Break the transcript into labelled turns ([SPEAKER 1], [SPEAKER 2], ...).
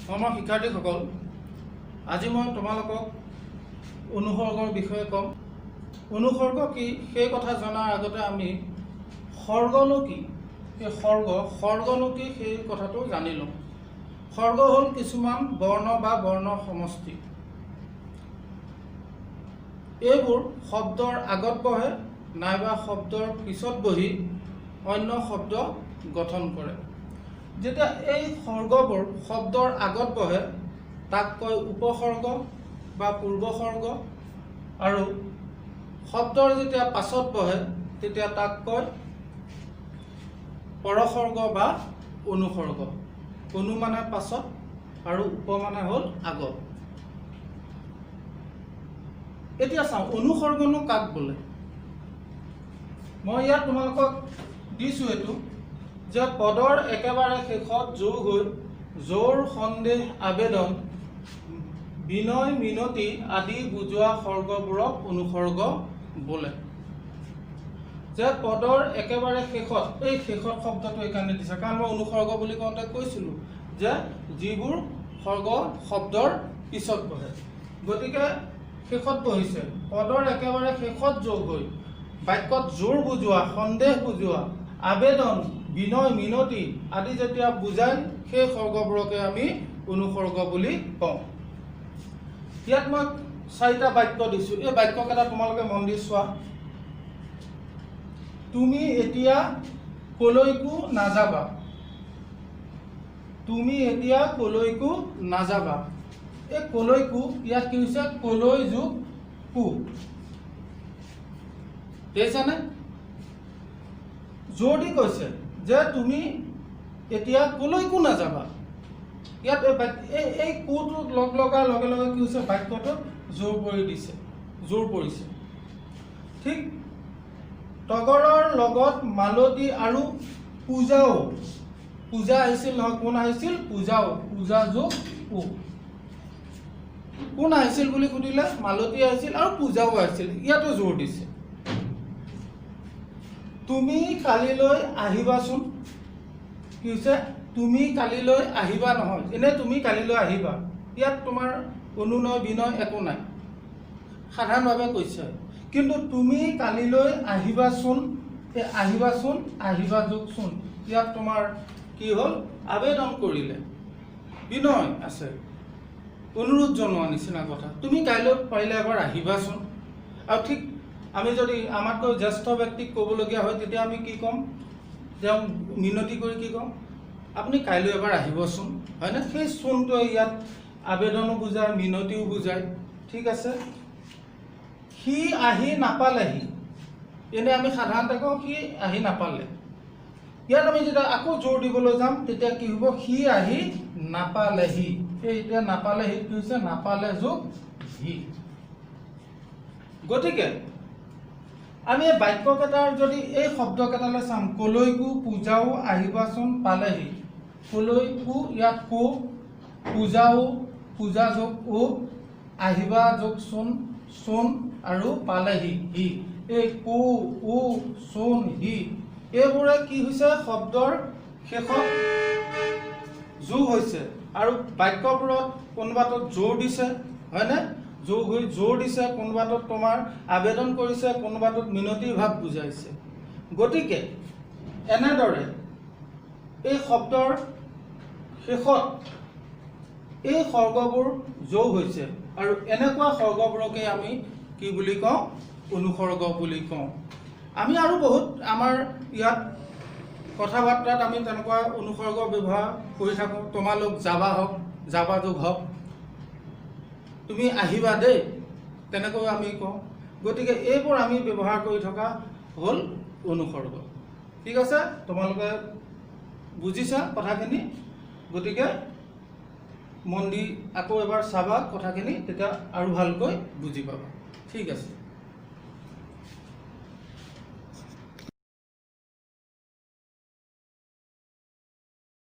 [SPEAKER 1] মৰমৰ শিক্ষাৰ্থীসকল, আজি মই তোমালোকক অনুসৰ্গৰ বিষয়ে ক'ম। অনুসৰ্গ কি সেই কথা জনাৰ আগতে আমি সৰ্গনো কি, সেই সৰ্গনো কি সেই কথাটো জানি লওঁ। সৰ্গ হ'ল কিছুমান বৰ্ণ বা বৰ্ণৰ সমষ্টি। এইবোৰ শব্দৰ আগত বহে নাইবা শব্দৰ পিছত বহি অন্য শব্দ গঠন কৰে। যেতিয়া এই সৰ্গবোৰ শব্দৰ আগত বহে তাক কয় উপসৰ্গ বা পূৰ্বসৰ্গ, আৰু শব্দৰ যেতিয়া পাছত বহে তেতিয়া তাক কয় পৰসৰ্গ বা অনুসৰ্গ। অনু মানে পাছত আৰু উপ মানে হ'ল আগত। এতিয়া চাওঁ অনুসৰ্গনো কাক বোলে। মই ইয়াত তোমালোকক দিছোঁ এইটো যে পদৰ একেবাৰে শেষত যোগ হৈ জোৰ, সন্দেহ, আবেদন, বিনয়, মিনতি আদি বুজোৱা সৰ্গবোৰক অনুসৰ্গ বোলে। যে পদৰ একেবাৰে শেষত, এই শেষত শব্দটো এইকাৰণে দিছে কাৰণ মই অনুসৰ্গ বুলি কওঁতে কৈছিলোঁ যে যিবোৰ সৰ্গ শব্দৰ পিছত বহে, গতিকে শেষত বহিছে। পদৰ একেবাৰে শেষত যোগ হৈ বাক্যত জোৰ বুজোৱা, সন্দেহ বুজোৱা, আবেদন, বিনয়, মিনতি আদি যেতিয়া বুজায় সেই সৰ্গবোৰকে আমি অনুসৰ্গ বুলি কওঁ। ইয়াত মই 4টা বাক্য দিছোঁ। এই বাক্যকেইটা তোমালোকে মন দি চোৱা। তুমি এতিয়া কলৈকো নাযাবা। তুমি এতিয়া কলৈকো নাযাবা। এই কলৈকো ইয়াত কি হৈছে? কলৈ যোগ কো। দেখিছানে? জোৰ দি কৈছে যে তুমি এতিয়া কলৈকো নাযাবা। ইয়াত এই কোটো লগ লগাৰ লগে লগে কি হৈছে? বাক্যটোত জোৰ পৰি দিছে, জোৰ পৰিছে। ঠিক তগৰৰ লগত মালতী আৰু পূজাও। পূজা আহিছিল নহয়, কোন আহিছিল? পূজাও। পূজা যোগ ও। কোন আহিছিল বুলি সুধিলে? মালতী আহিছিল আৰু পূজাও আহিছিল। ইয়াতো জোৰ দিছে। তুমি কালিলৈ আহিবাচোন। কি হৈছে? তুমি কালিলৈ আহিবা নহয়, এনে তুমি কালিলৈ আহিবা। ইয়াত তোমাৰ অনুনয় বিনয় একো নাই, সাধাৰণভাৱে কৈছে। কিন্তু তুমি কালিলৈ আহিবাচোন, এই আহিবাচোন, আহিবা যোগচোন, ইয়াত তোমাৰ কি হ'ল? আবেদন কৰিলে, বিনয় আছে, অনুৰোধ জনোৱা নিচিনা কথা। তুমি কাইলৈ পাৰিলে এবাৰ আহিবাচোন। আৰু ঠিক আমি যদি আমাতকৈ জ্যেষ্ঠ ব্যক্তিক ক'বলগীয়া হয় তেতিয়া আমি কি ক'ম? তেওঁ মিনতি কৰি কি ক'ম? আপুনি কাইলৈ এবাৰ আহিবচোন, হয়নে? সেই চোনটোৱে ইয়াত আবেদনো বুজায়, মিনতিও বুজায়। ঠিক আছে। সি আহি নাপালেহি, এনে আমি সাধাৰণতে কওঁ সি আহি নাপালে। ইয়াত আমি যেতিয়া আকৌ জোৰ দিবলৈ যাম তেতিয়া কি হ'ব? সি আহি নাপালেহি। এই এতিয়া নাপালেহি কি হৈছে? নাপালে যোগ হি। গতিকে আমি এই বাক্যকেইটাৰ যদি এই শব্দকেইটালৈ চাম, কলৈকো, পূজাও, আহিবাচোন, পালেহি। কলৈকো ইয়াত কো, পূজাও, পূজা যোগ ও, আহিবা যোগ চোন, চোন আৰু পালেহি হি। এই কো, ও, চোন, হি এইবোৰে কি হৈছে? শব্দৰ শেষত যোগ হৈছে আৰু বাক্যবোৰত কোনোবাটোত জোৰ দিছে, হয়নে? যোগ হৈ জোৰ দিছে, কোনোবাটোত তোমাৰ আবেদন কৰিছে, কোনোবাটোত মিনতি ভাৱ বুজাইছে। গতিকে এনেদৰে এই শব্দৰ শেষত এই সৰ্গবোৰ যোগ হৈছে আৰু এনেকুৱা সৰ্গবোৰকে আমি কি বুলি কওঁ? অনুসৰ্গ বুলি কওঁ। আমি আৰু বহুত আমাৰ ইয়াত কথা বাৰ্তাত আমি তেনেকুৱা অনুসৰ্গ ব্যৱহাৰ কৰি থাকোঁ। তোমালোক যাবা হওক, যাবা যোগ হওক, তুমি আহিবা দেই, তেনেকৈ আমি কওঁ। গতিকে এইবোৰ আমি ব্যৱহাৰ কৰি থকা হ'ল অনুসৰ্গ। ঠিক আছে, তোমালোকে বুজিছা কথাখিনি। গতিকে মন দি আকৌ এবাৰ চাবা কথাখিনি, তেতিয়া আৰু ভালকৈ বুজি পাবা। ঠিক আছে।